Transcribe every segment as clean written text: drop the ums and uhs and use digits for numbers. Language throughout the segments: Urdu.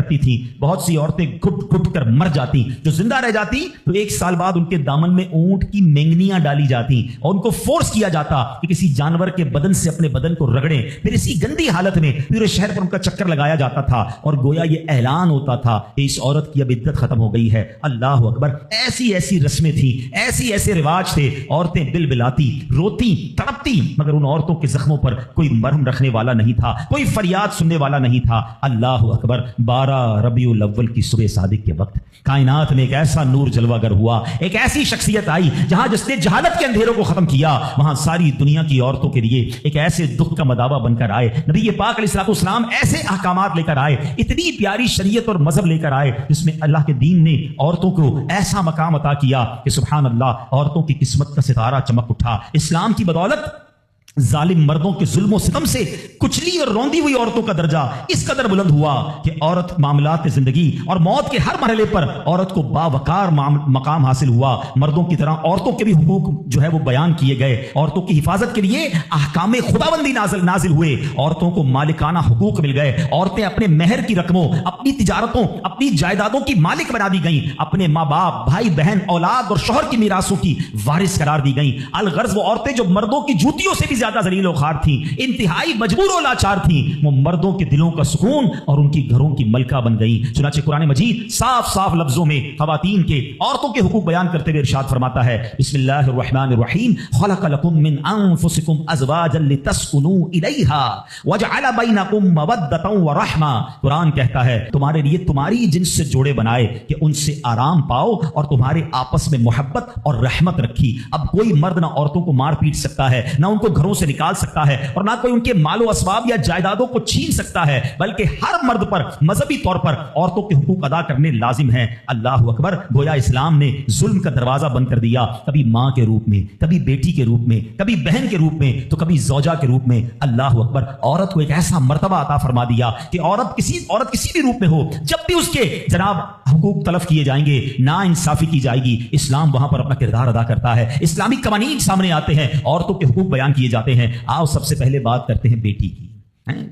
کرتی تھی. بہت سی عورتیں گھٹ گھٹ کر مر جاتی. جو زندہ رہ جاتی تو 1 سال بعد ان کے دامن میں اونٹ کی مینگنیاں ڈالی جاتی اور ان کو فورس کیا جاتا کہ کسی جانور کے بدن سے اپنے بدن کو رگڑیں. پھر اسی گندی حالت میں پورے شہر پر ان کا چکر لگایا جاتا تھا اور گویا یہ اعلان ہوتا تھا کہ اس عورت کی اب عدت ختم ہو گئی ہے. اللہ اکبر. ایسی ایسی رسمیں تھیں, ایسی ایسے رواج تھے. عورتیں بلبلاتی, روتی, تڑپتی, مگر ان عورتوں کے زخموں پر کوئی مرہم رکھنے والا نہیں تھا, کوئی فریاد سننے والا نہیں تھا. اللہ اکبر. 12 ربیع الاول کی صبح صادق کے وقت کائنات میں ایک ایسا نور جلوہ گر ہوا, ایک ایسی شخصیت آئی جہاں جس نے جہالت کے اندھیروں کو ختم کیا, وہاں ساری دنیا کی عورتوں کے لیے ایک ایسے دکھ کا مداوا بن کر آئے. نبی پاک علیہ الصلوۃ والسلام ایسے احکامات لے کر آئے, اتنی پیاری شریعت اور مذہب لے کر آئے جس میں اللہ کے دین نے عورتوں کو ایسا مقام عطا کیا کہ سبحان اللہ, عورتوں کی قسمت کا ستارہ چمک اٹھا. اسلام کی بدولت ظالم مردوں کے ظلم و ستم سے کچلی اور روندی ہوئی عورتوں کا درجہ اس قدر بلند ہوا کہ عورت معاملات زندگی اور موت کے ہر مرحلے پر عورت کو باوقار مقام حاصل ہوا. مردوں کی طرح عورتوں کے بھی حقوق جو ہے وہ بیان کیے گئے. عورتوں کی حفاظت کے لیے احکام خداوندی نازل ہوئے. عورتوں کو مالکانہ حقوق مل گئے. عورتیں اپنے مہر کی رقموں, اپنی تجارتوں, اپنی جائیدادوں کی مالک بنا دی گئیں. اپنے ماں باپ, بھائی بہن, اولاد اور شوہر کی میراثوں کی وارث قرار دی گئیں. الغرض وہ عورتیں جو مردوں کی جوتیوں سے بھی زیادہ ذلیل و خوار تھیں, انتہائی مجبور و لاچار تھیں, وہ مردوں کے دلوں کا سکون اور ان کی گھروں کی ملکہ بن گئی. چنانچہ قرآن مجید صاف صاف لفظوں میں خواتین کے, عورتوں کے حقوق بیان کرتے ہوئے ارشاد فرماتا ہے, بسم اللہ الرحمن الرحیم, خلق لکم من انفسکم ازواجا لتسکنوا الیہا وجعل بینکم مودۃ ورحمہ. قرآن کہتا ہے تمہارے لیے تمہاری جنس سے جوڑے بنائے کہ ان سے آرام پاؤ اور تمہارے آپس میں محبت اور رحمت رکھی. اب کوئی مرد نہ عورتوں کو مار پیٹ سکتا ہے, نہ ان کو گھروں سے نکال سکتا ہے, اور نہ کوئی ان کے مال و اسباب یا جائیدادوں کو چھین سکتا ہے, بلکہ ہر مرد پر مذہبی طور پر عورتوں کے حقوق ادا کرنے لازم ہیں. اللہ اکبر. گویا اسلام نے ظلم کا دروازہ بند کر دیا, کبھی ماں کے روپ میں, کبھی بیٹی کے روپ میں, کبھی بہن کے روپ میں, تو کبھی زوجہ کے روپ میں. اللہ اکبر. عورت کو ایک ایسا مرتبہ عطا فرما دیا کہ عورت کسی بھی روپ میں ہو, جب بھی اس کے جناب حقوق تلف کیے جائیں گے, نا انصافی کی جائے گی, اسلام وہاں پر اپنا کردار ادا کرتا ہے. اسلامی قوانین سامنے آتے ہیں, عورتوں کے حقوق بیان کیے جاتے ہیں. آؤ سب سے پہلے بات کرتے ہیں بیٹی کی.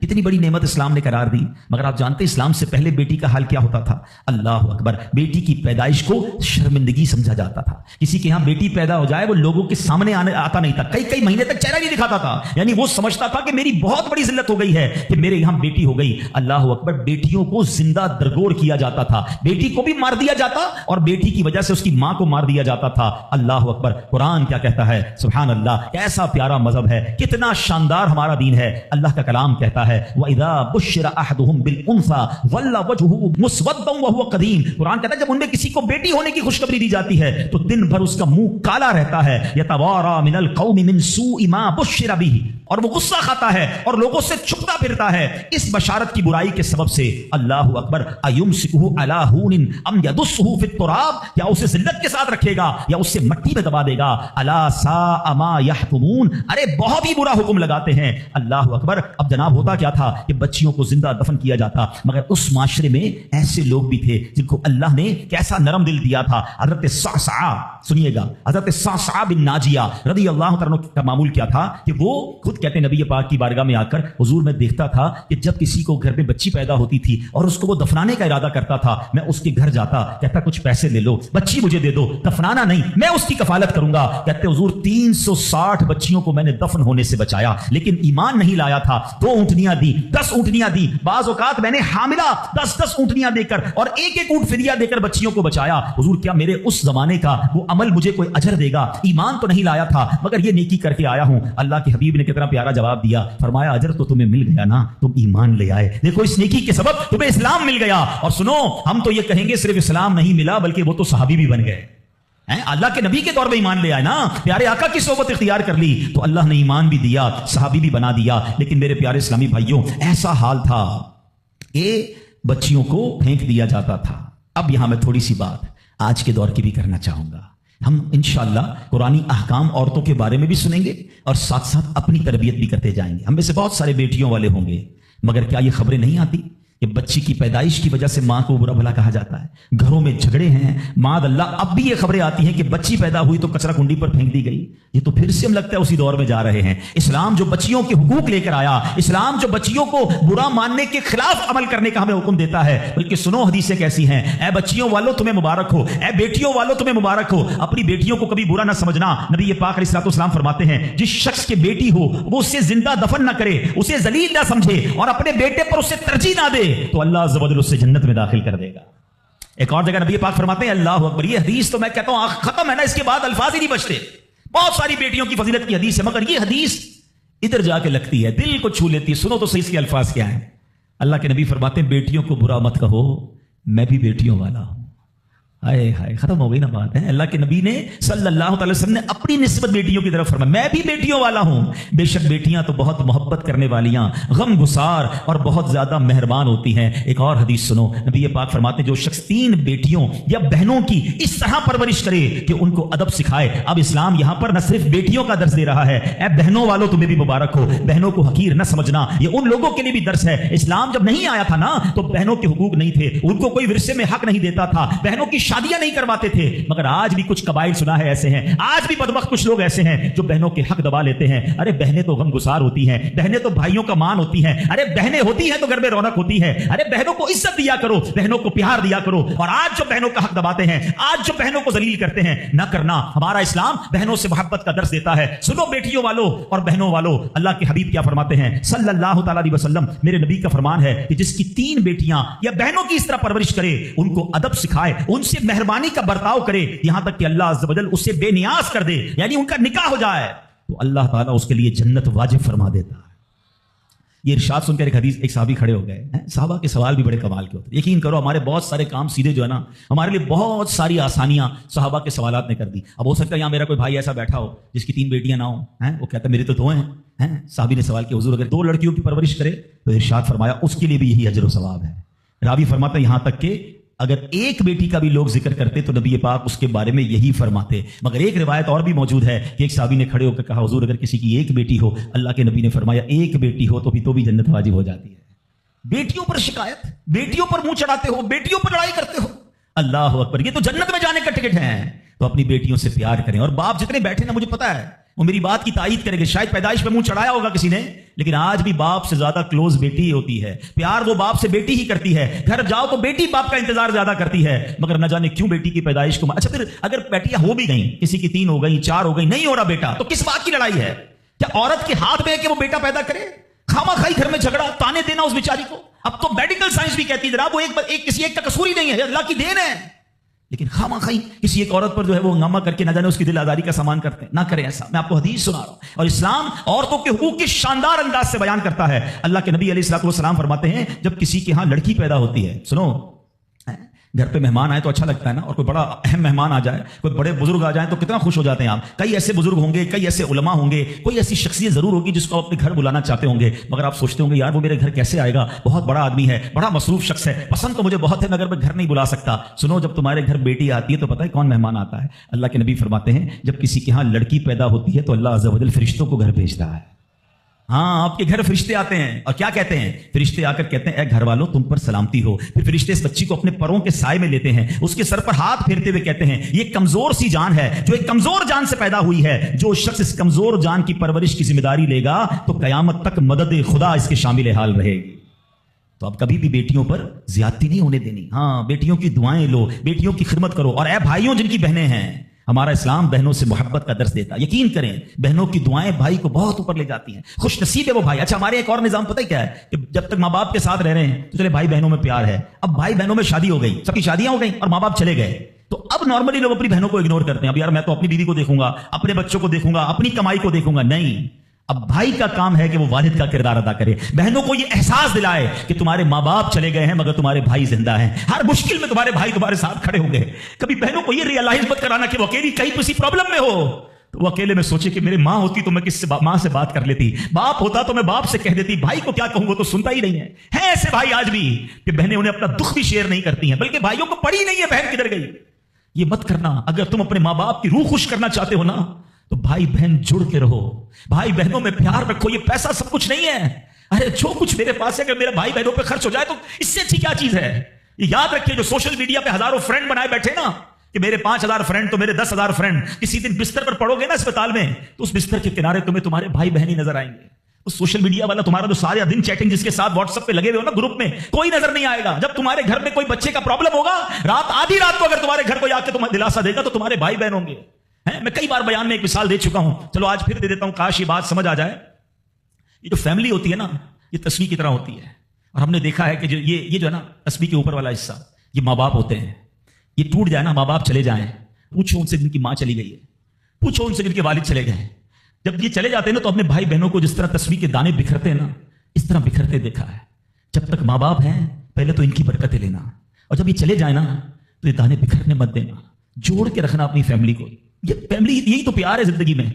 کتنی بڑی نعمت اسلام نے قرار دی, مگر آپ جانتے اسلام سے پہلے بیٹی کا حال کیا ہوتا تھا؟ اللہ اکبر. بیٹی کی پیدائش کو شرمندگی سمجھا جاتا تھا. کسی کے یہاں بیٹی پیدا ہو جائے وہ لوگوں کے سامنے آتا نہیں تھا, کئی مہینے تک چہرہ نہیں دکھاتا تھا. یعنی وہ سمجھتا تھا کہ میری بہت بڑی ذلت ہو گئی ہے کہ میرے یہاں بیٹی ہو گئی. اللہ اکبر. بیٹیوں کو زندہ درگور کیا جاتا تھا, بیٹی کو بھی مار دیا جاتا اور بیٹی کی وجہ سے اس کی ماں کو مار دیا جاتا تھا. اللہ اکبر. قرآن کیا کہتا ہے؟ سبحان اللہ. کیسا پیارا مذہب ہے, کتنا شاندار ہمارا دین ہے. اللہ کا کلام کہتا ہے وَإِذَا بُشِّرَ أَحَدُهُمْ بِالْأُنثَىٰ وَلَّ وَجْهُهُ مُسْوَدًّا وَهُوَ قَدِيمٌ. قرآن کہتا ہے جب ان میں کسی کو بیٹی ہونے کی خوشخبری دی جاتی ہے تو دن بھر اس کا منہ کالا رہتا ہے. يَتَوَارَىٰ مِنَ الْقَوْمِ مِنْ سُوءِ مَا بُشِّرَ بِهِ. اور وہ غصہ کھاتا ہے اور لوگوں سے چھپتا پھرتا ہے اس بشارت کی برائی کے سبب سے. اللہ اکبر. أَيُمْسِكُهُ عَلَىٰ هُونٍ أَمْ يَدُسُّهُ فِي التُّرَابِ. کیا اسے ذلت کے ساتھ رکھے گا یا اسے مٹی میں دبا دے گا؟ أَلَا سَاءَ مَا يَحْكُمُونَ. ارے بہت ہی برا حکم لگاتے ہیں. اللہ اکبر. اب جناب ہوتا کیا تھا کہ بچیوں کو زندہ دفن کیا جاتا, مگر اس معاشرے میں ایسے لوگ بھی تھے جن کو اللہ نے کیسا نرم دل دیا تھا. حضرت صعصعہ, سنیے گا, حضرت صعصعہ بن ناجیہ رضی اللہ تعالیٰ عنہ کا معمول کیا تھا کہ وہ خود کہتے ہیں نبی پاک کی بارگاہ میں آ کر, حضور میں دیکھتا تھا کہ جب کسی کو گھر میں بچی پیدا ہوتی تھی اور اس کو وہ دفنانے کا ارادہ کرتا تھا, میں اس کے گھر جاتا, کہتا کچھ پیسے لے لو, بچی مجھے دے دو, دفنانا نہیں, میں اس کی کفالت کروں گا. کہتے حضور 360 بچیوں کو میں نے دفن ہونے سے بچایا, لیکن ایمان نہیں لایا تھا. 2 اونٹنیاں دی, 10 اونٹنیاں دی, بعض اوقات میں نے حاملہ 10 اونٹنیاں دے کر اور ایک اونٹ فدیہ دے کر بچیوں کو بچایا. حضور کیا میرے اس زمانے کا وہ عمل مجھے کوئی اجر دے گا؟ ایمان تو نہیں لایا تھا مگر یہ نیکی کر کے آیا ہوں. اللہ کے حبیب نے کتنا پیارا جواب دیا, فرمایا اجر تو تمہیں مل گیا نا, تم ایمان لے آئے. دیکھو اس نیکی کے سبب تمہیں اسلام مل گیا. اور سنو, ہم تو یہ کہیں گے صرف اسلام نہیں ملا بلکہ وہ تو صحابی بھی بن گئے. اللہ کے نبی کے طور پہ ایمان لے آئے نا, پیارے آقا کی صحبت اختیار کر لی تو اللہ نے ایمان بھی دیا, صحابی بھی بنا دیا. لیکن میرے پیارے اسلامی بھائیوں, ایسا حال تھا کہ بچیوں کو پھینک دیا جاتا تھا. اب یہاں میں تھوڑی سی بات آج کے دور کی بھی کرنا چاہوں گا. ہم انشاءاللہ قرآنی احکام عورتوں کے بارے میں بھی سنیں گے اور ساتھ ساتھ اپنی تربیت بھی کرتے جائیں گے. ہم میں سے بہت سارے بیٹیوں والے ہوں گے, مگر کیا یہ خبریں نہیں آتی کہ بچی کی پیدائش کی وجہ سے ماں کو برا بھلا کہا جاتا ہے, گھروں میں جھگڑے ہیں, معاذ اللہ اب بھی یہ خبریں آتی ہیں کہ بچی پیدا ہوئی تو کچرا کنڈی پر پھینک دی گئی. یہ تو پھر سے ہم لگتا ہے اسی دور میں جا رہے ہیں. اسلام جو بچیوں کے حقوق لے کر آیا, اسلام جو بچیوں کو برا ماننے کے خلاف عمل کرنے کا ہمیں حکم دیتا ہے, بلکہ سنو حدیثیں کیسی ہیں. اے بچیوں والوں تمہیں مبارک ہو, اے بیٹیوں والوں تمہیں مبارک ہو, اپنی بیٹیوں کو کبھی برا نہ سمجھنا. نبی پاک علیہ الصلوۃ والسلام فرماتے ہیں جس شخص کی بیٹی ہو وہ اسے زندہ دفن نہ کرے, اسے ذلیل نہ سمجھے اور اپنے بیٹے پر اسے ترجیح نہ دے تو اللہ عز و جل اسے جنت میں داخل کر دے گا. ایک اور جگہ نبی پاک فرماتے ہیں اللہ اکبر, یہ حدیث تو میں کہتا ہوں ختم ہے نا, اس کے بعد الفاظ ہی نہیں بچتے. بہت ساری بیٹیوں کی فضیلت کی حدیث ہے, مگر یہ حدیث ادھر جا کے لگتی ہے, دل کو چھو لیتی ہے. سنو تو صحیح اس کے الفاظ کیا ہیں. اللہ کے نبی فرماتے ہیں بیٹیوں کو برا مت کہو, میں بھی بیٹیوں والا ہوں. ہائے ہائے, ختم ہو گئی نا بات ہے. اللہ کے نبی نے صلی اللہ تعالی وسلم نے اپنی نسبت بیٹیوں کی طرف فرمایا میں بھی بیٹیوں والا ہوں. بے شک بیٹیاں تو بہت محبت کرنے والیاں, غم گسار اور بہت زیادہ مہربان ہوتی ہیں. ایک اور حدیث سنو, نبی پاک فرماتے ہیں جو شخص 3 بیٹیوں یا بہنوں کی اس طرح پرورش کرے کہ ان کو ادب سکھائے. اب اسلام یہاں پر نہ صرف بیٹیوں کا درس دے رہا ہے, اے بہنوں والوں تمہیں بھی مبارک ہو, بہنوں کو حقیر نہ سمجھنا. یہ ان لوگوں کے لیے بھی درس ہے. اسلام جب نہیں آیا تھا نا تو بہنوں کے حقوق نہیں تھے, ان کو کوئی ورثے میں حق نہیں دیتا تھا, بہنوں کی شادیاں نہیں کرواتے تھے. مگر آج بھی کچھ قبائل سنا ہے ایسے ہیں, آج بھی بدبخت کچھ لوگ ایسے ہیں جو بہنوں کے حق دبا لیتے ہیں. ارے بہنیں تو غم گسار ہوتی ہیں, بہنیں تو بھائیوں کا مان ہوتی ہیں, ارے بہنیں ہوتی ہیں تو گھر میں رونق ہوتی ہے. ارے بہنوں کو عزت دیا کرو, بہنوں کو پیار دیا کرو. اور آج جو بہنوں کا حق دباتے ہیں, آج جو بہنوں کو ذلیل کرتے ہیں, نہ کرنا. ہمارا اسلام بہنوں سے محبت کا درس دیتا ہے. سنو بیٹیوں والوں اور بہنوں والوں, اللہ کے حبیب کیا فرماتے ہیں صلی اللہ تعالی علیہ وسلم, میرے نبی کا فرمان ہے کہ جس کی 3 بیٹیاں یا بہنوں کی اس طرح پرورش کرے, ان کو ادب سکھائے, ان سے مہربانی کا برتاؤ کرے, یہاں تک کہ اللہ عز و جل اسے بے نیاز کر دے, یعنی ان کا نکاح ہو جائے, تو اللہ تعالیٰ اس کے لیے جنت واجب فرما دیتا ہے. یہ ارشاد سن کر ایک صحابی کھڑے ہو گئے. صحابہ کے سوال بھی بڑے کمال کے ہوتے ہیں. یقین کرو ہمارے بہت سارے کام سیدھے جو ہے نا, ہمارے لیے بہت ساری آسانیاں صحابہ کے سوالات نے کر دی. اب ہو سکتا ہے یہاں میرا کوئی بھائی ایسا بیٹھا ہو جس کی 3 بیٹیاں نہ ہوں, وہ کہتا ہے میری تو 2 ہیں. صحابی نے سوال کیا حضور اگر 2 لڑکیوں کی پرورش کرے تو ارشاد فرمایا اس کے لیے بھی یہی اجر و ثواب ہے. راوی فرماتا ہے یہاں تک کہ اگر ایک بیٹی کا بھی لوگ ذکر کرتے تو نبی پاک اس کے بارے میں یہی فرماتے. مگر ایک روایت اور بھی موجود ہے کہ ایک صحابی نے کھڑے ہو کر کہا حضور اگر کسی کی 1 بیٹی ہو, اللہ کے نبی نے فرمایا 1 بیٹی ہو تو بھی جنت واجب ہو جاتی ہے. بیٹیوں پر شکایت, بیٹیوں پر منہ چڑھاتے ہو, بیٹیوں پر لڑائی کرتے ہو, اللہ اکبر, یہ تو جنت میں جانے کا ٹکٹ ہے. تو اپنی بیٹیوں سے پیار کریں. اور باپ جتنے بیٹھے نا, مجھے پتا ہے وہ میری بات کی تائید کریں گے, شاید پیدائش پہ منہ چڑھایا ہوگا کسی نے, لیکن آج بھی باپ سے زیادہ کلوز بیٹی ہی ہوتی ہے. پیار وہ باپ سے بیٹی ہی کرتی ہے. گھر جاؤ تو بیٹی باپ کا انتظار زیادہ کرتی ہے. مگر نہ جانے کیوں بیٹی کی پیدائش کو اچھا پھر اگر بیٹیاں ہو بھی گئیں, کسی کی 3 ہو گئی, 4 ہو گئی, نہیں ہو رہا بیٹا, تو کس بات کی لڑائی ہے؟ کیا عورت کے ہاتھ میں ہے کہ وہ بیٹا پیدا کرے؟ خامہ خائی گھر میں جھگڑا, تانے دینا اس بیچاری کو. اب تو میڈیکل سائنس بھی کہتی ہے جناب وہ کسی ایک کا قصور ہی نہیں ہے, اللہ کی دین ہے. لیکن خامہ خائی کسی ایک عورت پر جو ہے وہ ہنگامہ کر کے نہ جانے اس کی دل آزاری کا سامان کرتے ہیں. نہ کریں ایسا. میں آپ کو حدیث سنا رہا ہوں, اور اسلام عورتوں کے حقوق کے شاندار انداز سے بیان کرتا ہے. اللہ کے نبی علیہ الصلوۃ والسلام فرماتے ہیں جب کسی کے ہاں لڑکی پیدا ہوتی ہے, سنو گھر پہ مہمان آئے تو اچھا لگتا ہے نا, اور کوئی بڑا اہم مہمان آ جائے, کوئی بڑے بزرگ آ جائیں تو کتنا خوش ہو جاتے ہیں آپ. کئی ایسے بزرگ ہوں گے, کئی ایسے علماء ہوں گے, کوئی ایسی شخصیت ضرور ہوگی جس کو آپ اپنے گھر بلانا چاہتے ہوں گے. مگر آپ سوچتے ہوں گے یار وہ میرے گھر کیسے آئے گا, بہت بڑا آدمی ہے, بڑا مصروف شخص ہے, پسند تو مجھے بہت ہے مگر میں گھر نہیں بلا سکتا. سنو جب تمہارے گھر بیٹی آتی ہے تو پتہ ہے کون مہمان آتا ہے؟ اللہ کے نبی فرماتے ہیں جب کسی کے ہاں لڑکی پیدا ہوتی ہے تو اللہ عز و جل فرشتوں کو گھر بھیجتا ہے. ہاں آپ کے گھر فرشتے آتے ہیں, اور کیا کہتے ہیں فرشتے؟ آ کر کہتے ہیں اے گھر والوں تم پر سلامتی ہو. پھر فرشتے اس بچی کو اپنے پروں کے سائے میں لیتے ہیں, اس کے سر پر ہاتھ پھیرتے ہوئے کہتے ہیں یہ کمزور سی جان ہے جو ایک کمزور جان سے پیدا ہوئی ہے, جو شخص اس کمزور جان کی پرورش کی ذمہ داری لے گا تو قیامت تک مدد خدا اس کے شامل حال رہے گی. تو اب کبھی بھی بیٹیوں پر زیادتی نہیں ہونے دینی. ہاں بیٹیوں کی دعائیں لو, بیٹیوں کی خدمت کرو. اور اے بھائیوں جن کی بہنیں ہیں, ہمارا اسلام بہنوں سے محبت کا درس دیتا ہے. یقین کریں بہنوں کی دعائیں بھائی کو بہت اوپر لے جاتی ہیں. خوش نصیب ہے وہ بھائی. اچھا ہمارے ایک اور نظام پتہ ہے کیا ہے کہ جب تک ماں باپ کے ساتھ رہ رہے ہیں تو چلے بھائی بہنوں میں پیار ہے. اب بھائی بہنوں میں شادی ہو گئی, سب کی شادیاں ہو گئی اور ماں باپ چلے گئے, تو اب نارملی لوگ اپنی بہنوں کو اگنور کرتے ہیں. اب یار میں تو اپنی بیوی کو دیکھوں گا, اپنے بچوں کو دیکھوں گا, اپنی کمائی کو دیکھوں گا. نہیں, اب بھائی کا کام ہے کہ وہ والد کا کردار ادا کرے, بہنوں کو یہ احساس دلائے کہ تمہارے ماں باپ چلے گئے ہیں مگر تمہارے بھائی زندہ ہیں. ہر مشکل میں تمہارے بھائی تمہارے ساتھ کھڑے ہوں گے. کبھی بہنوں کو یہ ریئلائز مت کرانا کہ وہ اکیلی کہیں کسی پرابلم میں ہو تو وہ اکیلے میں سوچے کہ میری ماں ہوتی تو میں کس سے ماں سے بات کر لیتی, باپ ہوتا تو میں باپ سے کہہ دیتی, بھائی کو کیا کہوں وہ تو سنتا ہی نہیں ہے. ایسے بھائی آج بھی کہ بہنیں انہیں اپنا دکھ بھی شیئر نہیں کرتی ہیں, بلکہ بھائیوں کو پڑی نہیں ہے بہن کدھر گئی. یہ مت کرنا. اگر تم اپنے ماں باپ کی روح خوش کرنا چاہتے ہو نا تو بھائی بہن جڑ کے رہو, بھائی بہنوں میں پیار رکھو. یہ پیسہ سب کچھ نہیں ہے. ارے جو کچھ میرے پاس ہے اگر میرے بھائی بہنوں پہ خرچ ہو جائے تو اس سے اچھی کیا چیز ہے؟ یہ یاد رکھیے جو سوشل میڈیا پہ ہزاروں فرینڈ بنائے بیٹھے نا کہ میرے 5000 فرینڈ تو میرے 10,000 فرینڈ، کسی دن بستر پر پڑو گے نا اسپتال میں تو اس بستر کے کنارے تمہیں تمہارے بھائی بہن ہی نظر آئیں گے. اس سوشل میڈیا والا تمہارا جو سارا دن چیٹنگ جس کے ساتھ واٹس ایپ پہ لگے ہوئے ہو نا گروپ میں، کوئی نظر نہیں آئے گا. جب تمہارے گھر میں کوئی بچے کا پرابلم ہوگا آدھی رات کو اگر تمہارے گھر کو آ کے تمہیں دلاسا دے گا تو تمہارے بھائی بہن ہوں گے. میں کئی بار بیان میں ایک مثال دے چکا ہوں، چلو آج پھر دے دیتا ہوں، کاش یہ بات سمجھ آ جائے. یہ جو فیملی ہوتی ہے نا یہ تصویر کی طرح ہوتی ہے، اور ہم نے دیکھا ہے کہ جو یہ جو ہے نا تصویر کے اوپر والا حصہ یہ ماں باپ ہوتے ہیں. یہ ٹوٹ جائے نا، ماں باپ چلے جائیں، پوچھو ان سے جن کی ماں چلی گئی ہے، پوچھو ان سے جن کے والد چلے گئے. جب یہ چلے جاتے ہیں نا تو اپنے بھائی بہنوں کو جس طرح تصویر کے دانے بکھرتے ہیں نا اس طرح بکھرتے دیکھا ہے. جب تک ماں باپ ہیں پہلے تو ان کی برکتیں لینا، اور جب یہ چلے جائیں نا تو یہ دانے بکھرنے مت دینا، جوڑ کے رکھنا اپنی فیملی کو. یہ فیملی یہی تو پیار ہے زندگی میں.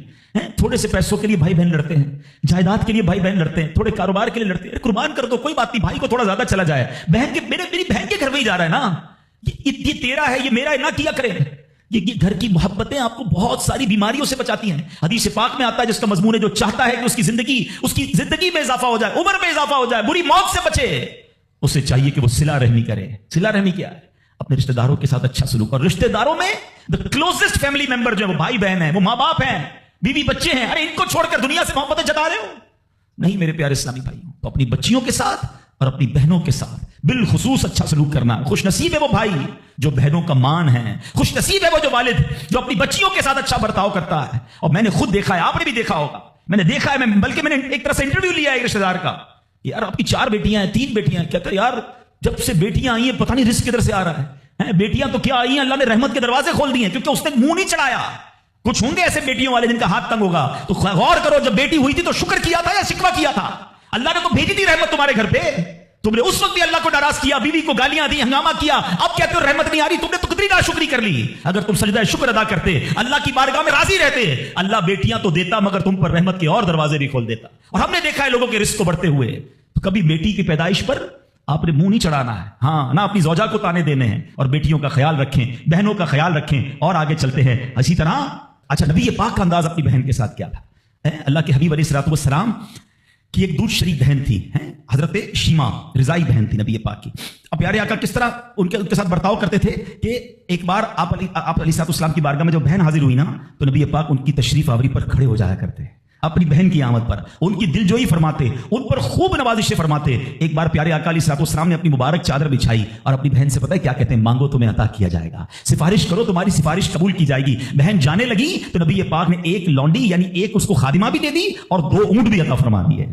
تھوڑے سے پیسوں کے لیے بھائی بہن لڑتے ہیں، جائیداد کے لیے بھائی بہن لڑتے ہیں، تھوڑے کاروبار کے لیے لڑتے ہیں. قربان کر دو، کوئی بات نہیں، بھائی کو تھوڑا زیادہ چلا جائے، بہن کے میری بہن کے گھر میں ہی جا رہا ہے نا، یہ تیرا ہے یہ میرا ہے، نہ کیا کرے. یہ گھر کی محبتیں آپ کو بہت ساری بیماریوں سے بچاتی ہیں. حدیث پاک میں آتا ہے جس کا مضمون ہے جو چاہتا ہے کہ اس کی زندگی میں اضافہ ہو جائے، عمر میں اضافہ ہو جائے، بری موت سے بچے، اسے چاہیے کہ وہ صلہ رحمی کرے. صلہ رحمی کیا ہے؟ اپنے رشتہ داروں کے ساتھ اچھا سلوک. اور رشتہ داروں میں کلوزسٹ فیملی ممبر جو ہے وہ بھائی بہن ہیں، وہ ماں باپ ہیں، بیوی بچے ہیں. ارے ان کو چھوڑ کر دنیا سے محبتیں جتا رہے ہو؟ نہیں میرے پیارے اسلامی بھائیوں، تو اپنی بچیوں کے ساتھ اور اپنی بہنوں کے ساتھ بالخصوص اچھا سلوک کرنا. خوش نصیب ہے وہ بھائی جو بہنوں کا مان ہے، خوش نصیب ہے وہ جو والد جو اپنی بچیوں کے ساتھ اچھا برتاؤ کرتا ہے. اور میں نے خود دیکھا ہے، آپ نے بھی دیکھا ہوگا، میں نے دیکھا ہے، بلکہ میں نے ایک طرح سے انٹرویو لیا ہے ایک رشتہ دار کا. یار آپ کی 4 بیٹیاں ہیں، 3 بیٹیاں ہیں. کہتا ہے یار جب سے بیٹیاں آئی ہیں پتہ نہیں رزق کدھر سے آ رہا ہے. بیٹیاں تو کیا آئی ہیں، اللہ نے رحمت کے دروازے کھول دیے ہیں کیونکہ اس نے منہ نہیں چڑھایا. کچھ ہوں گے ایسے بیٹیوں والے جن کا ہاتھ تنگ ہوگا، تو غور کرو جب بیٹی ہوئی تھی تو شکر کیا تھا یا شکوہ کیا تھا؟ اللہ نے تو بھیجی تھی رحمت تمہارے گھر پہ، تم نے اس وقت بھی اللہ کو ناراض کیا، بیوی کو گالیاں دی، ہنگامہ کیا، اب کہتے ہو رحمت نہیں آ رہی. تم نے تو کتنی ناشکری کر لی. اگر تم سجدہ شکر ادا کرتے، اللہ کی بارگاہ میں راضی رہتے، اللہ بیٹیاں تو دیتا مگر تم پر رحمت کے اور دروازے بھی کھول دیتا. اور ہم نے دیکھا ہے لوگوں کے رزق کو بڑھتے ہوئے. تو کبھی بیٹی کی پیدائش پر آپ نے منہ نہیں چڑھانا ہے، ہاں نہ اپنی زوجہ کو تانے دینے ہیں. اور بیٹیوں کا خیال رکھیں، بہنوں کا خیال رکھیں. اور آگے چلتے ہیں اسی طرح. اچھا نبی پاک کا انداز اپنی بہن کے ساتھ کیا تھا؟ اللہ کے حبیب علیہ الصلوۃ والسلام کی ایک دودھ شریک بہن تھی، حضرت شیما رضائی بہن تھی نبی پاک کی. اب پیارے آقا کس طرح ان کے ساتھ برتاؤ کرتے تھے کہ ایک بار آپ علیہ الصلوۃ والسلام کی بارگاہ میں جب بہن حاضر ہوئی نا تو نبی پاک ان کی تشریف آوری پر کھڑے ہو جایا کرتے، اپنی بہن کی آمد پر ان کی دل جوئی فرماتے، ان پر خوب نوازشیں فرماتے. ایک بار پیارے آقا علیہ الصلوۃ والسلام نے اپنی مبارک چادر بچھائی اور اپنی بہن سے پتہ ہے کیا کہتے ہیں؟ مانگو تمہیں عطا کیا جائے گا، سفارش کرو تمہاری سفارش قبول کی جائے گی. بہن جانے لگی تو نبی پاک نے ایک لونڈی یعنی ایک اس کو خادمہ بھی دے دی اور 2 اونٹ بھی عطا فرما دیے.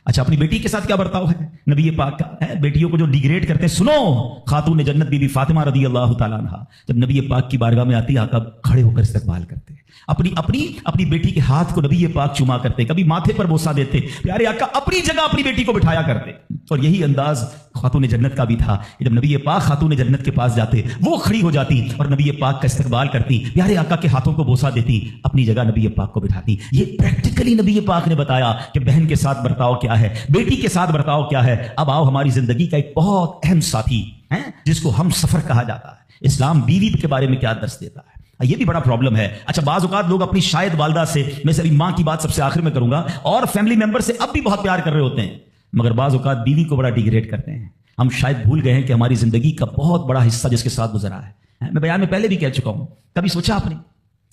اچھا اپنی بیٹی کے ساتھ کیا برتاؤ ہے نبی پاک کا؟ ہے بیٹیوں کو جو ڈیگریڈ کرتے ہیں. سنو خاتون جنت بی بی فاطمہ رضی اللہ تعالیٰ عنہا جب نبی پاک کی بارگاہ میں آتی، آقا کھڑے ہو کر استقبال کرتے، اپنی بیٹی کے ہاتھ کو نبی پاک چوما کرتے، کبھی ماتھے پر بوسہ دیتے. پیارے آقا اپنی جگہ اپنی بیٹی کو بٹھایا کرتے. اور یہی انداز خاتون جنت کا بھی تھا. جب نبی پاک خاتون جنت کے پاس جاتے وہ کھڑی ہو جاتی اور نبی پاک کا استقبال کرتی، پیارے آقا کے ہاتھوں کو بوسہ دیتی، اپنی جگہ نبی پاک کو بٹھاتی. یہ پریکٹیکلی نبی پاک نے بتایا کہ بہن کے ساتھ برتاؤ کیا ہے، بیٹی کے ساتھ برتاؤ کیا ہے. اب آؤ ہماری زندگی کا ایک بہت اہم ساتھی ہے جس کو ہم سفر کہا جاتا ہے. اسلام بیوی کے بارے میں کیا درس دیتا ہے؟ یہ بھی بڑا پرابلم ہے. اچھا بعض اوقات لوگ اپنی شاید والدہ سے، میں سے ماں کی بات سب سے آخر میں کروں گا، اور فیملی ممبر سے اب بھی بہت پیار کر رہے ہوتے ہیں، مگر بعض اوقات بیوی کو بڑا ڈیگریڈ کرتے ہیں. ہم شاید بھول گئے ہیں کہ ہماری زندگی کا بہت بڑا حصہ جس کے ساتھ گزرا ہے. میں بیان میں پہلے بھی کہہ چکا ہوں. کبھی سوچا آپ نے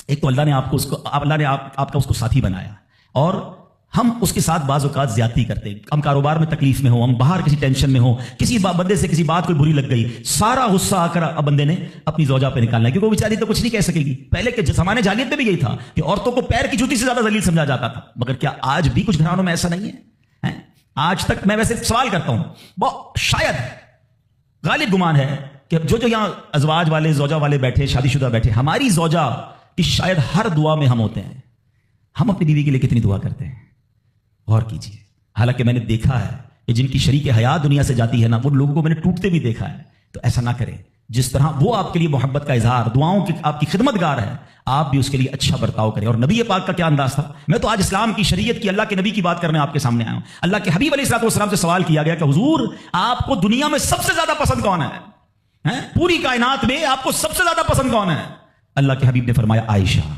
ایک تو اللہ نے آپ کا اس کو ساتھی بنایا اور ہم اس کے ساتھ بعض اوقات زیادتی کرتے ہیں. ہم کاروبار میں تکلیف میں ہوں، ہم باہر کسی ٹینشن میں ہوں، کسی بندے سے کسی بات کوئی بری لگ گئی، سارا غصہ آ کر بندے نے اپنی زوجہ پہ نکالنا ہے کیونکہ وہ بیچاری تو کچھ نہیں کہہ سکے گی. پہلے کے زمانے جاہلیت میں بھی یہی تھا کہ عورتوں کو پیر کی جوتی سے زیادہ ذلیل سمجھا جاتا تھا. مگر کیا آج بھی کچھ گھرانوں میں ایسا نہیں ہے؟ آج تک میں ویسے سوال کرتا ہوں، شاید غالب گمان ہے کہ جو یہاں ازواج والے زوجہ والے بیٹھے، شادی شدہ بیٹھے، ہماری زوجہ کی شاید ہر دعا میں ہم ہوتے ہیں. ہم اپنی بیوی کے لیے کتنی دعا کرتے ہیں؟ غور کیجیے. حالانکہ میں نے دیکھا ہے کہ جن کی شریک حیات دنیا سے جاتی ہے نا، وہ لوگوں کو میں نے ٹوٹتے بھی دیکھا ہے. تو ایسا نہ کریں. جس طرح وہ آپ کے لیے محبت کا اظہار، دعاؤں کی آپ کی خدمت گار ہے، آپ بھی اس کے لیے اچھا برتاؤ کریں. اور نبی پاک کا کیا انداز تھا؟ میں تو آج اسلام کی شریعت کی، اللہ کے نبی کی بات کرنے آپ کے سامنے آیا ہوں. اللہ کے حبیب علیہ الصلوۃ والسلام سے سوال کیا گیا کہ حضور آپ کو دنیا میں سب سے زیادہ پسند کون ہے؟ پوری کائنات میں آپ کو سب سے زیادہ پسند کون ہے؟ اللہ کے حبیب نے فرمایا عائشہ.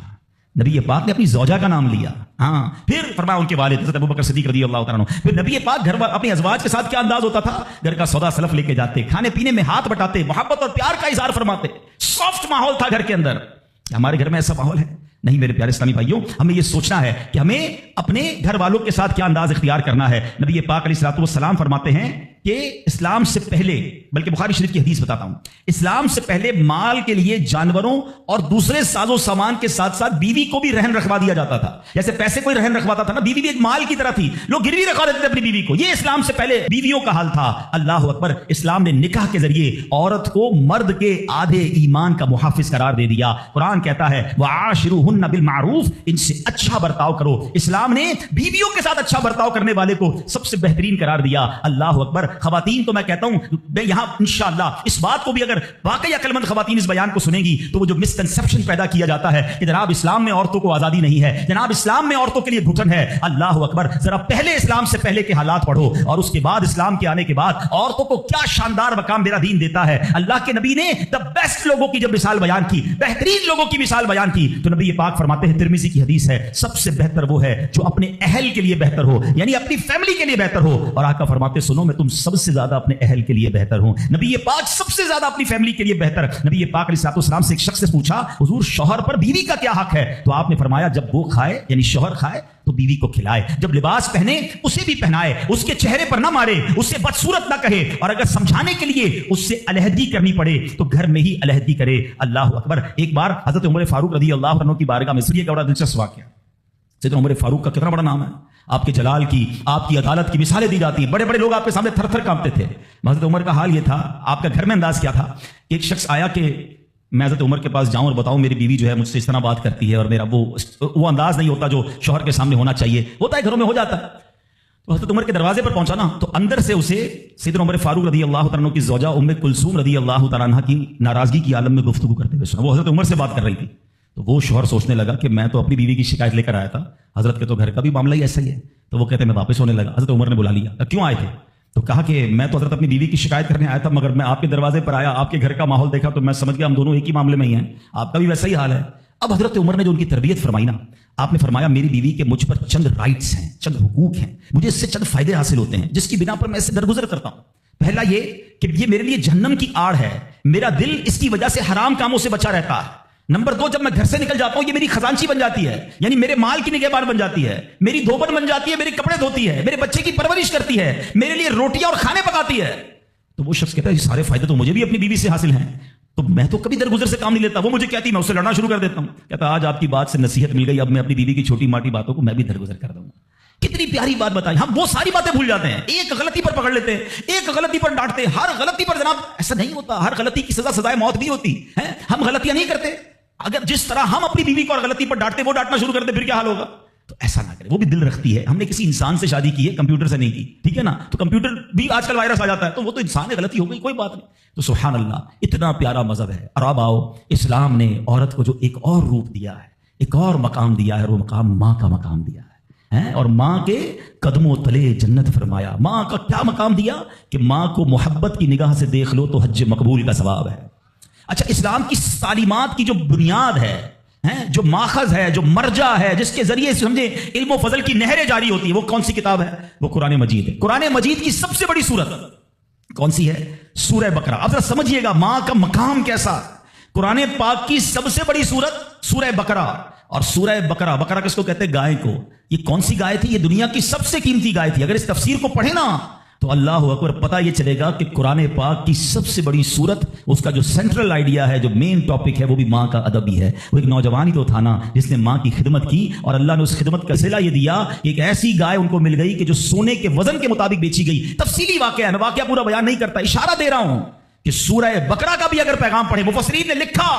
نبی پاک نے اپنی زوجہ کا نام لیا. ہاں پھر فرمایا ان کے والد حضرت ابوبکر صدیق رضی اللہ تعالیٰ عنہ. پھر نبی پاک گھر اپنی ازواج کے ساتھ کیا انداز ہوتا تھا؟ گھر کا سودا سلف لے کے جاتے, کھانے پینے میں ہاتھ بٹاتے, محبت اور پیار کا اظہار فرماتے. سافٹ ماحول تھا گھر کے اندر. ہمارے گھر میں ایسا ماحول ہے نہیں میرے پیارے اسلامی بھائیوں. ہمیں یہ سوچنا ہے کہ ہمیں اپنے گھر والوں کے ساتھ کیا انداز اختیار کرنا ہے. نبی پاک علیہ الصلوۃ والسلام فرماتے ہیں کہ اسلام سے پہلے, بلکہ بخاری شریف کی حدیث بتاتا ہوں, اسلام سے پہلے مال کے لیے جانوروں اور دوسرے ساز و سامان کے ساتھ ساتھ بیوی کو بھی رہن رکھوا دیا جاتا تھا. جیسے پیسے کوئی رہن رکھواتا تھا نا, بیوی بھی ایک مال کی طرح تھی, لوگ گروی رکھوا دیتے تھے اپنی بیوی کو. یہ اسلام سے پہلے بیویوں کا حال تھا. اللہ اکبر. اسلام نے نکاح کے ذریعے عورت کو مرد کے آدھے ایمان کا محافظ قرار دے دیا. قرآن کہتا ہے وعاشروہن بالمعروف, ان سے اچھا برتاؤ کرو. اسلام نے بیویوں کے ساتھ اچھا برتاؤ کرنے والے کو سب سے بہترین قرار دیا. اللہ اکبر. خواتین تو میں کہتا ہوں میں یہاں انشاءاللہ اس بات کو بھی اگر واقعی عقل مند خواتین اس بیان کو سنیں گی تو وہ جو مسکنسپشن پیدا کیا جاتا ہے کہ جناب اسلام میں عورتوں کو آزادی نہیں ہے, جناب اسلام میں عورتوں کے لیے گھٹن ہے, اللہ اکبر. ذرا پہلے اسلام سے پہلے کے حالات پڑھو اور اس کے بعد اسلام کے آنے کے بعد عورتوں کو کیا شاندار مقام میرا دین دیتا ہے. اللہ کے نبی نے دی بیسٹ لوگوں کی جب مثال بیان کی, بہترین لوگوں کی مثال بیان کی, تو نبی پاک فرماتے ہیں, ترمذی کی حدیث ہے, سب سے بہتر وہ ہے جو اپنے اہل کے لیے بہتر ہو, یعنی اپنی فیملی کے لیے بہتر ہو. اور آقا فرماتے سنو میں تم سب سے زیادہ اپنے اہل کے لیے بہتر ہوں. نبی پاک سب سے زیادہ اپنی فیملی کے لیے بہتر. نبی پاک علیہ السلام سے ایک شخص سے پوچھا حضور شوہر پر بیوی کا کیا حق ہے؟ تو آپ نے فرمایا جب وہ کھائے یعنی شوہر کھائے تو بیوی کو کھلائے, جب لباس پہنے اسے بھی پہنائے, اس کے چہرے پر نہ مارے, اسے بدصورت نہ کہے, اور اگر سمجھانے کے لیے اس سے علیحدگی کرنی پڑے تو گھر میں ہی علیحدگی کرے. اللہ اکبر. ایک بار حضرت عمر فاروق رضی اللہ عنہ کی بارگاہ میں, یہ بڑا دلچسپ واقعہ. سیدنا عمر فاروق کا کتنا بڑا نام ہے, آپ کے جلال کی, آپ کی عدالت کی مثالیں دی جاتی ہیں. بڑے بڑے لوگ آپ کے سامنے تھر تھر کانپتے تھے. حضرت عمر کا حال یہ تھا, آپ کا گھر میں انداز کیا تھا. ایک شخص آیا کہ میں حضرت عمر کے پاس جاؤں اور بتاؤں میری بیوی جو ہے مجھ سے اس طرح بات کرتی ہے, اور میرا وہ انداز نہیں ہوتا جو شوہر کے سامنے ہونا چاہیے, ہوتا ہے گھروں میں ہو جاتا ہے. تو حضرت عمر کے دروازے پر پہنچا نا, تو اندر سے اسے سیدنا عمر فاروق رضی اللہ تعالیٰ عنہ کی زوجہ ام کلثوم رضی اللہ تعالیٰ عنہ کی ناراضگی کی عالم میں گفتگو کرتے ہوئے سنا. وہ حضرت عمر سے بات کر رہی تھی. تو وہ شوہر سوچنے لگا کہ میں تو اپنی بیوی کی شکایت لے کر آیا تھا, حضرت کے تو گھر کا بھی معاملہ ہی ایسا ہی ہے. تو وہ کہتے میں واپس ہونے لگا. حضرت عمر نے بلا لیا, کیوں آئے تھے؟ تو کہا کہ میں تو حضرت اپنی بیوی کی شکایت کرنے آیا تھا, مگر میں آپ کے دروازے پر آیا, آپ کے گھر کا ماحول دیکھا تو میں سمجھ گیا ہم دونوں ایک ہی معاملے میں ہی ہیں, آپ کا بھی ویسا ہی حال ہے. اب حضرت عمر نے جو ان کی تربیت فرمائی نا, آپ نے فرمایا میری بیوی کے مجھ پر چند رائٹس ہیں, چند حقوق ہیں, مجھے اس سے چند فائدے حاصل ہوتے ہیں جس کی بنا پر میں اس سے درگزر کرتا ہوں. پہلا یہ کہ یہ میرے لیے جہنم کی آڑ ہے, میرا دل اس کی وجہ سے حرام کاموں سے بچا رہتا ہے. نمبر دو, جب میں گھر سے نکل جاتا ہوں یہ میری خزانچی بن جاتی ہے, یعنی میرے مال کی نگہبان بن جاتی ہے, میری دھوبن بن جاتی ہے, میرے کپڑے دھوتی ہے, میرے بچے کی پرورش کرتی ہے, میرے لیے روٹیاں اور کھانے پکاتی ہے. تو وہ شخص کہتا ہے یہ سارے فائدے تو مجھے بھی اپنی بیوی سے حاصل ہیں, تو میں تو کبھی درگزر سے کام نہیں لیتا. وہ مجھے کہتی میں اس سے لڑنا شروع کر دیتا ہوں. کہتا آج آپ کی بات سے نصیحت مل گئی, اب میں اپنی بیوی کی چھوٹی ماٹی باتوں کو میں بھی درگزر کر دوں گا. کتنی پیاری بات بتائی. ہم وہ ساری باتیں بھول جاتے ہیں, ایک غلطی پر پکڑ لیتے ہیں, ایک غلطی پر ڈانٹتے ہیں. ہر غلطی پر جناب ایسا نہیں ہوتا, ہر غلطی کی سزا سزائے موت بھی ہوتی ہے. ہم غلطیاں نہیں کرتے. اگر جس طرح ہم اپنی بیوی کو اور غلطی پر ڈانٹتے وہ ڈانٹنا شروع کر دے پھر کیا حال ہوگا؟ تو ایسا نہ کرے. وہ بھی دل رکھتی ہے, ہم نے کسی انسان سے شادی کی ہے, کمپیوٹر سے نہیں کی, ٹھیک ہے نا. تو کمپیوٹر بھی آج کل وائرس آ جاتا ہے, تو وہ تو انسان ہے, غلطی ہو گئی, کوئی بات نہیں. تو سبحان اللہ, اتنا پیارا مذہب ہے. اور اب آؤ, اسلام نے عورت کو جو ایک اور روپ دیا ہے, ایک اور مقام دیا ہے, وہ مقام ماں کا مقام دیا ہے, اور ماں کے قدموں تلے جنت فرمایا. ماں کا کیا مقام دیا کہ ماں کو محبت کی نگاہ سے دیکھ لو تو حج مقبول کا ثواب ہے. اچھا, اسلام کی تعلیمات کی جو بنیاد ہے, جو ماخذ ہے, جو مرجع ہے, جس کے ذریعے سمجھے علم و فضل کی نہریں جاری ہوتی ہے, وہ کون سی کتاب ہے؟ وہ قرآن مجید ہے. قرآن مجید کی سب سے بڑی سورت کون سی ہے؟ سورہ بقرہ. اب ذرا سمجھیے گا ماں کا مقام کیسا. قرآن پاک کی سب سے بڑی سورت سورہ بقرہ. اور سورہ بقرہ, بقرہ کس کو کہتے ہیں؟ گائے کو. یہ کون سی گائے تھی؟ یہ دنیا کی سب سے قیمتی گائے تھی. اگر اس تفسیر کو پڑھے نا تو اللہ اکبر, پتہ یہ چلے گا کہ قرآن پاک کی سب سے بڑی سورت, اس کا جو سینٹرل آئیڈیا ہے, جو مین ٹاپک ہے, وہ بھی ماں کا ادب ہی ہے. وہ ایک نوجوان ہی تو تھا نا جس نے ماں کی خدمت کی, اور اللہ نے اس خدمت کا صلہ یہ دیا کہ ایک ایسی گائے ان کو مل گئی کہ جو سونے کے وزن کے مطابق بیچی گئی. تفصیلی واقعہ ہے, میں واقعہ پورا بیان نہیں کرتا, اشارہ دے رہا ہوں کہ سورہ بقرہ کا بھی اگر پیغام پڑھے, مفسرین نے لکھا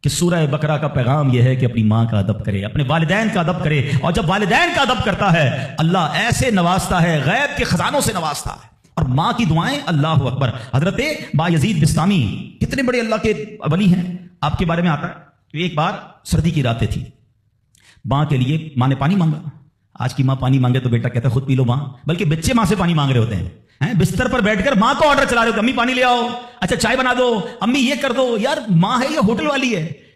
کہ سورہ بقرہ کا پیغام یہ ہے کہ اپنی ماں کا ادب کرے, اپنے والدین کا ادب کرے. اور جب والدین کا ادب کرتا ہے اللہ ایسے نوازتا ہے, غیب کے خزانوں سے نوازتا ہے. اور ماں کی دعائیں, اللہ اکبر. حضرت بایزید بستامی کتنے بڑے اللہ کے ولی ہیں, آپ کے بارے میں آتا ہے. ایک بار سردی کی راتیں تھی, ماں کے لیے ماں نے پانی مانگا. آج کی ماں پانی مانگے تو بیٹا کہتا ہے خود پی لو ماں, بلکہ بچے ماں سے پانی مانگ رہے ہوتے ہیں. بستر پر بیٹھ کر ماں کو آرڈر چلا رہے ہوتے, امی پانی لے آؤ, اچھا چائے بنا دو, امی یہ کر دو. یار ماں ہے یا ہوٹل والی ہے؟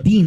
3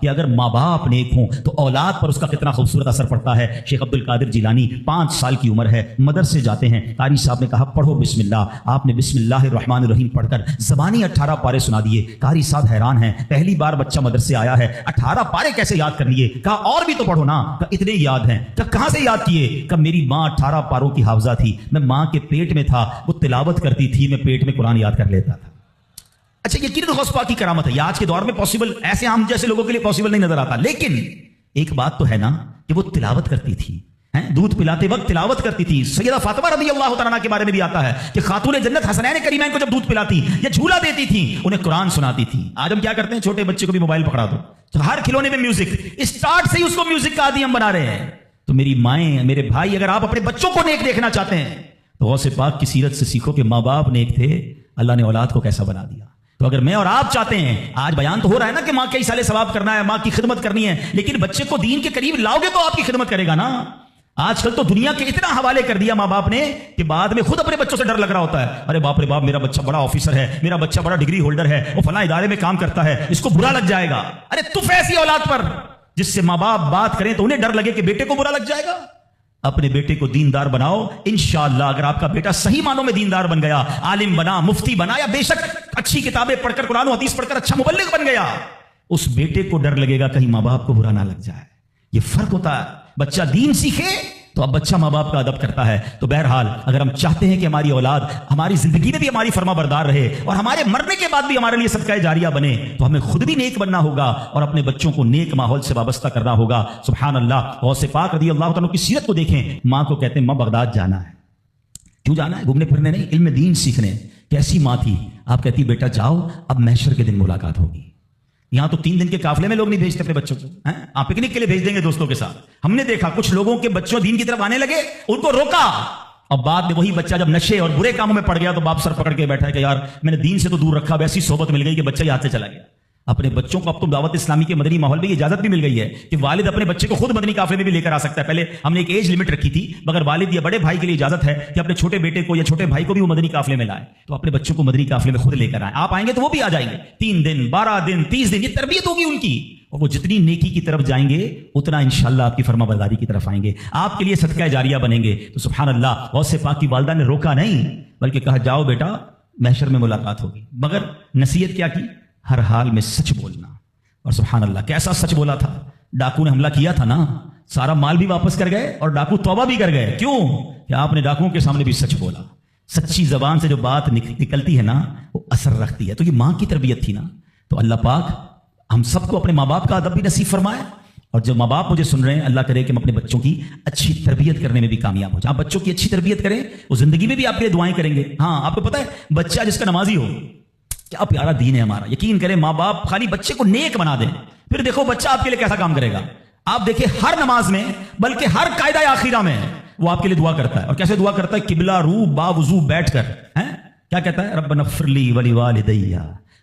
کہ اگر ماں باپ نیک ہوں تو اولاد پر اس کا کتنا خوبصورت اثر پڑتا ہے. شیخ عبد القادر جیلانی 5 سال کی عمر ہے, مدرسے جاتے ہیں, قاری صاحب نے کہا پڑھو بسم اللہ, آپ نے بسم اللہ الرحمن الرحیم پڑھ کر زبانی 18 پارے سنا دیے. قاری صاحب حیران ہیں, پہلی بار بچہ مدرسے آیا ہے, 18 پارے کیسے یاد کر لیے؟ کہا اور بھی تو پڑھو نا. کہا اتنے یاد ہیں. کہا کہاں سے یاد کیے؟ کہا میری ماں 18 پاروں کی حافظہ تھی, میں ماں کے پیٹ میں تھا, وہ تلاوت کرتی تھی, میں پیٹ میں قرآن یاد کر لیتا تھا. اچھا یقیناً غوث پاک کی کرامت ہے, یہ آج کے دور میں پاسبل ایسے ہم جیسے لوگوں کے لیے پاسبل نہیں نظر آتا, لیکن ایک بات تو ہے نا کہ وہ تلاوت کرتی تھی, دودھ پلاتے وقت تلاوت کرتی تھی. سیدہ فاطمہ رضی اللہ تعالیٰ کے بارے میں بھی آتا ہے کہ خاتون جنت حسنین کریمین کو جب دودھ پلاتی یا جھولا دیتی تھی, انہیں قرآن سناتی تھی. آج ہم کیا کرتے ہیں, چھوٹے بچے کو بھی موبائل پکڑا دو تو ہر کھلونے میں میوزک, اسٹارٹ سے ہی اس کو میوزک کا عادی ہم بنا رہے ہیں. تو میری مائیں, میرے بھائی, اگر آپ اپنے بچوں کو نیک دیکھنا چاہتے ہیں تو غوث پاک کی سیرت سے سیکھو کہ ماں باپ نیک تھے, اللہ نے اولاد کو کیسا بنا دیا. تو اگر میں اور آپ چاہتے ہیں, آج بیان تو ہو رہا ہے نا کہ ماں کے سالے ثواب کرنا ہے, ماں کی خدمت کرنی ہے, لیکن بچے کو دین کے قریب لاؤ گے تو آپ کی خدمت کرے گا نا. آج کل تو دنیا کے اتنا حوالے کر دیا ماں باپ نے کہ بعد میں خود اپنے بچوں سے ڈر لگ رہا ہوتا ہے. ارے باپ رے باپ, میرا بچہ بڑا آفیسر ہے, میرا بچہ بڑا ڈگری ہولڈر ہے, وہ فلاں ادارے میں کام کرتا ہے, اس کو برا لگ جائے گا. ارے تف ایسی اولاد پر جس سے ماں باپ بات کریں تو انہیں ڈر لگے کہ بیٹے کو برا لگ جائے گا. اپنے بیٹے کو دیندار بناؤ, انشاءاللہ اگر آپ کا بیٹا صحیح معنوں میں دیندار بن گیا, عالم بنا, مفتی بنا, یا بے شک اچھی کتابیں پڑھ کر قرآن و حدیث پڑھ کر اچھا مبلغ بن گیا, اس بیٹے کو ڈر لگے گا کہیں ماں باپ کو برا نہ لگ جائے. یہ فرق ہوتا ہے. بچہ دین سیکھے تو اب بچہ ماں باپ کا ادب کرتا ہے. تو بہرحال اگر ہم چاہتے ہیں کہ ہماری اولاد ہماری زندگی میں بھی ہماری فرما بردار رہے اور ہمارے مرنے کے بعد بھی ہمارے لیے صدقہ جاریہ بنے, تو ہمیں خود بھی نیک بننا ہوگا اور اپنے بچوں کو نیک ماحول سے وابستہ کرنا ہوگا. سبحان اللہ. غوث پاک رضی اللہ تعالیٰ کی سیرت کو دیکھیں. ماں کو کہتے ہیں ماں بغداد جانا ہے. کیوں جانا ہے؟ گھومنے پھرنے نہیں, علم دین سیکھنے. کیسی ماں تھی؟ آپ کہتی بیٹا جاؤ, اب محشر کے دن ملاقات ہوگی. یہاں تو 3 دن کے قافلے میں لوگ نہیں بھیجتے اپنے بچوں کو, آپ پکنک کے لیے بھیج دیں گے دوستوں کے ساتھ. ہم نے دیکھا کچھ لوگوں کے بچوں دین کی طرف آنے لگے, ان کو روکا, اور بعد میں وہی بچہ جب نشے اور برے کاموں میں پڑ گیا تو باپ سر پکڑ کے بیٹھا ہے کہ یار میں نے دین سے تو دور رکھا, اب ایسی صحبت مل گئی کہ بچہ ہاتھ سے چلا گیا. اپنے بچوں کو اب تو دعوت اسلامی کے مدنی ماحول میں اجازت بھی مل گئی ہے کہ والد اپنے بچے کو خود مدنی قافلے میں بھی لے کر آ سکتا ہے. پہلے ہم نے ایک ایج لمٹ رکھی تھی, مگر والد یا بڑے بھائی کے لیے اجازت ہے کہ اپنے چھوٹے بیٹے کو یا چھوٹے بھائی کو بھی وہ مدنی قافلے میں لائے. تو اپنے بچوں کو مدنی قافلے میں خود لے کر آئیں. آپ آئیں گے تو وہ بھی آ جائیں گے. 3 دن 12 دن 30 دن یہ تربیت ہوگی ان کی, اور وہ جتنی نیکی کی طرف جائیں گے اتنا انشاءاللہ آپ کی فرما برداری کی طرف آئیں گے, آپ کے لیے صدقہ جاریہ بنیں گے. تو سبحان اللہ, غوث پاک کی والدہ نے روکا نہیں بلکہ کہا جاؤ بیٹا محشر میں ملاقات ہوگی. مگر نصیحت کیا کی؟ ہر حال میں سچ بولنا. اور سبحان اللہ کیسا سچ بولا تھا. ڈاکو نے حملہ کیا تھا نا, سارا مال بھی واپس کر گئے اور ڈاکو توبہ بھی کر گئے. کیوں؟ کہ آپ نے ڈاکوؤں کے سامنے بھی سچ بولا. سچی زبان سے جو بات نکلتی ہے نا وہ اثر رکھتی ہے. تو یہ ماں کی تربیت تھی نا. تو اللہ پاک ہم سب کو اپنے ماں باپ کا ادب بھی نصیب فرمائے, اور جو ماں باپ مجھے سن رہے ہیں اللہ کرے کہ ہم اپنے بچوں کی اچھی تربیت کرنے میں بھی کامیاب ہو جائیں. بچوں کی اچھی تربیت کریں, وہ زندگی میں بھی آپ کے لیے دعائیں کریں گے. ہاں آپ کو پتا ہے بچہ جس کا نمازی ہو, کیا پیارا دین ہے ہمارا. یقین کریں ماں باپ خالی بچے کو نیک بنا دیں, پھر دیکھو بچہ آپ کے لیے کیسا کام کرے گا. آپ دیکھیں ہر نماز میں بلکہ ہر قاعدہ آخرہ میں وہ آپ کے لیے دعا کرتا ہے. اور کیسے دعا کرتا ہے؟ قبلہ رو با وضو بیٹھ کر. کیا کہتا ہے؟ ربنا اغفر لی ولوالدی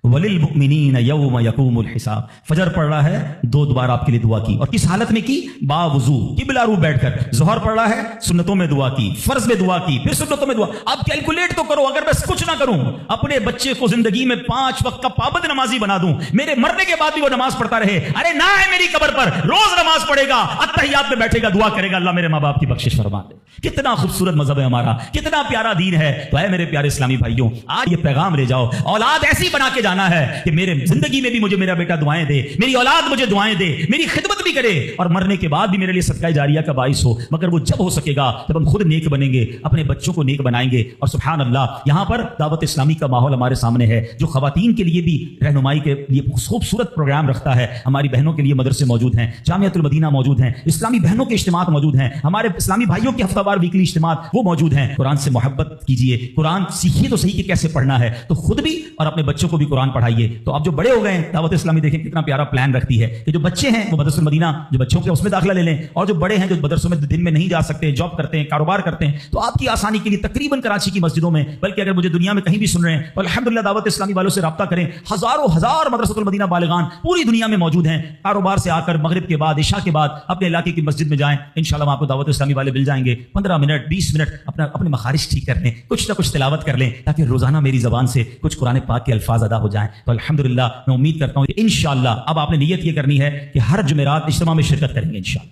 وللمؤمنین یوم یقوم الحساب. فجر پڑھ رہا ہے 2 بار آپ کے لیے دعا کی, اور کس حالت میں کی؟ با وضو قبلہ رو بیٹھ کر. ظہر پڑھ رہا ہے, سنتوں میں دعا کی, فرض میں دعا کی, پھر سنتوں میں دعا. آپ کیلکولیٹ تو کرو, اگر بس کچھ نہ کروں, اپنے بچے کو زندگی میں 5 وقت کا پابند نمازی بنا دوں, میرے مرنے کے بعد بھی وہ نماز پڑھتا رہے. ارے نہ ہے میری قبر پر, روز نماز پڑھے گا, اتحیات میں بیٹھے گا, دعا کرے گا اللہ میرے ماں باپ کی بخشش فرما دے. کتنا خوبصورت مذہب ہے ہمارا, کتنا پیارا دین ہے. تو اے میرے پیارے اسلامی بھائیوں, آج یہ پیغام لے جاؤ, اولاد ایسی بنا کے جانا ہے کہ میرے زندگی میں بھی مجھے میرا بیٹا دعائیں دے, میری اولاد مجھے دعائیں دے, میری خدمت بھی کرے, اور مرنے کے بعد بھی میرے لیے صدقہ جاریہ کا باعث ہو. مگر وہ جب ہو سکے گا جب ہم خود نیک بنیں گے, اپنے بچوں کو نیک بنائیں گے. اور سبحان اللہ, یہاں پر دعوت اسلامی کا ماحول ہمارے سامنے ہے جو خواتین کے لیے بھی رہنمائی کے لیے خوبصورت پروگرام رکھتا ہے. ہماری بہنوں کے لیے مدرسے موجود ہیں, جامعۃ المدینہ موجود ہیں, اسلامی بہنوں کے اجتماعات موجود ہیں, ہمارے اسلامی بھائیوں کے ہفتہ وار ویکلی اجتماعات وہ موجود ہیں. قرآن سے محبت کیجیے, قرآن سیکھیے تو صحیح کہ کیسے پڑھنا ہے, تو خود بھی اور اپنے بچوں کو بھی قرآن پڑھائیے. تو اب جو بڑے ہو گئے ہیں, دعوت اسلامی دیکھیں کتنا پیارا پلان رکھتی ہے کہ جو بچے ہیں وہ مدرسہ المدینہ جو بچوں کے اس میں داخلہ لے لیں, اور جو بڑے ہیں جو مدرسوں میں دن میں نہیں جا سکتے, جاب کرتے ہیں, کاروبار کرتے ہیں, تو آپ کی آسانی کے لیے تقریباً کراچی کی مسجدوں میں, بلکہ اگر مجھے دنیا میں کہیں بھی سن رہے ہیں, الحمدللہ دعوت اسلامی والوں سے رابطہ کریں. ہزاروں ہزار مدرسۃ المدینہ بالغان پوری دنیا میں موجود ہیں. کاروبار سے آ کر مغرب کے بعد, عشاء کے بعد اپنے علاقے کی مسجد میں جائیں, انشاءاللہ آپ کو دعوت اسلامی والے مل جائیں گے. 15 منٹ 20 منٹ اپنے مخارج ٹھیک کر لیں, کچھ نہ کچھ تلاوت کر لیں, تاکہ روزانہ میری زبان سے کچھ قرآن پاک کے الفاظ ادا ہو جائیں. جائیں تو الحمدللہ میں امید کرتا ہوں انشاءاللہ اب آپ نے نیت یہ کرنی ہے کہ ہر جمعرات اجتماع میں شرکت کریں گے انشاءاللہ،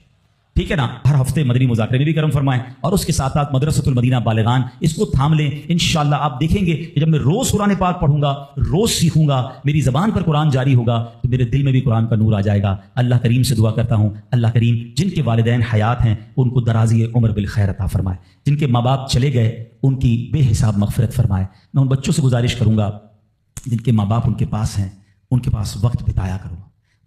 ٹھیک ہے نا؟ ہر ہفتے مدنی مذاکرے میں بھی کرم فرمائیں اور اس کے ساتھ ساتھ مدرسۃ المدینہ بالغان اس کو تھام لیں۔ انشاءاللہ آپ دیکھیں گے کہ جب میں روز قرآن پاک پڑھوں گا، روز سیکھوں گا، میری زبان پر قرآن جاری ہوگا تو میرے دل میں بھی قرآن کا نور آ جائے گا۔ اللہ کریم سے دعا کرتا ہوں اللہ کریم جن کے والدین حیات ہیں ان کو درازی عمر بالخیر عطا فرمائے، جن کے ماں باپ چلے گئے ان کی بے حساب مغفرت فرمائے۔ میں ان بچوں سے گزارش کروں گا جن کے ماں باپ ان کے پاس ہیں، ان کے پاس وقت بتایا کرو،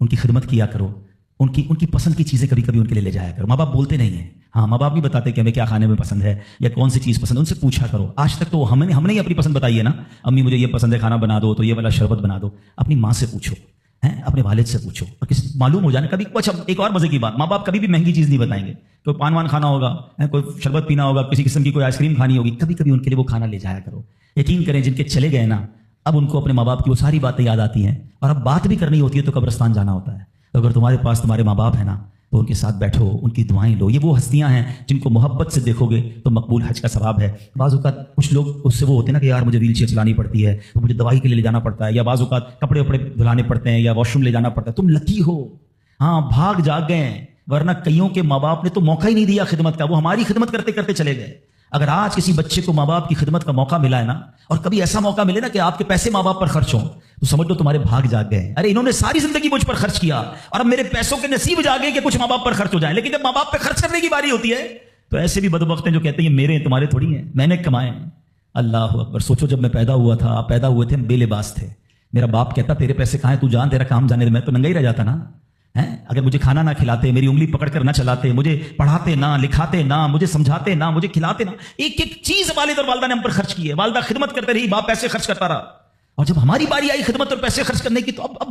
ان کی خدمت کیا کرو، ان کی پسند کی چیزیں کبھی کبھی ان کے لیے لے جایا کرو۔ ماں باپ بولتے نہیں ہیں، ہاں ماں باپ نہیں بتاتے کہ ہمیں کیا کھانے میں پسند ہے یا کون سی چیز پسند ہے، ان سے پوچھا کرو۔ آج تک تو ہم نے ہی اپنی پسند بتائی ہے نا، امی مجھے یہ پسند ہے کھانا بنا دو تو یہ والا شربت بنا دو۔ اپنی ماں سے پوچھو، اپنے والد سے پوچھو، اور معلوم ہو جانا کبھی کچھ۔ ایک اور مزے کی بات، ماں باپ کبھی بھی مہنگی چیز نہیں بتائیں گے، کوئی پان وان کھانا ہوگا، کوئی شربت پینا ہوگا، کسی قسم کی کوئی آئس کریم کھانی ہوگی، کبھی کبھی ان کے لیے وہ کھانا لے جایا کرو۔ یقین کریں جن کے چلے گئے نا اب ان کو اپنے ماں باپ کی وہ ساری باتیں یاد آتی ہیں، اور اب بات بھی کرنی ہوتی ہے تو قبرستان جانا ہوتا ہے۔ تو اگر تمہارے پاس تمہارے ماں باپ ہیں نا تو ان کے ساتھ بیٹھو، ان کی دعائیں لو۔ یہ وہ ہستیاں ہیں جن کو محبت سے دیکھو گے تو مقبول حج کا ثواب ہے۔ بعض اوقات کچھ لوگ اس سے وہ ہوتے ہیں نا کہ یار مجھے ویل چیئر چلانی پڑتی ہے تو مجھے دوائی کے لیے لے جانا پڑتا ہے، یا بعض اوقات کپڑے وپڑے دھلانے پڑتے ہیں یا واش روم لے جانا پڑتا ہے۔ تم لکی ہو، ہاں بھاگ جاگ گئے ہیں، ورنہ کئیوں کے ماں باپ نے تو موقع ہی نہیں دیا خدمت کا، وہ ہماری خدمت کرتے کرتے چلے گئے۔ اگر آج کسی بچے کو ماں باپ کی خدمت کا موقع ملا ہے نا، اور کبھی ایسا موقع ملے نا کہ آپ کے پیسے ماں باپ پر خرچ ہوں، تو سمجھ لو تمہارے بھاگ جاگ گئے۔ ارے انہوں نے ساری زندگی مجھ پر خرچ کیا اور اب میرے پیسوں کے نصیب جاگے کہ کچھ ماں باپ پر خرچ ہو جائیں، لیکن جب ماں باپ پہ خرچ کرنے کی باری ہوتی ہے تو ایسے بھی بدبخت ہیں جو کہتے ہیں یہ میرے ہیں تمہارے تھوڑی ہیں، میں نے کمائے ہیں۔ اللہ اکبر! سوچو جب میں پیدا ہوا تھا، آپ پیدا ہوئے تھے، ہم بے لباس تھے، میرا باپ کہتا تیرے پیسے کہاں ہیں، تو جان تیرا کام جانے دے، میں تو ننگا ہی رہ جاتا نا۔ اگر مجھے کھانا نہ کھلاتے، میری انگلی پکڑ کر نہ چلاتے، مجھے پڑھاتے نہ، لکھاتے نہ، مجھے سمجھاتے نہ، مجھے کھلاتے نہ، ایک ایک چیز والد اور والدہ نے ہم پر خرچ کی ہے۔ والدہ خدمت کرتے رہی، باپ پیسے خرچ کرتا رہا، اور جب ہماری باری آئی خدمت اور پیسے خرچ کرنے کی تو اب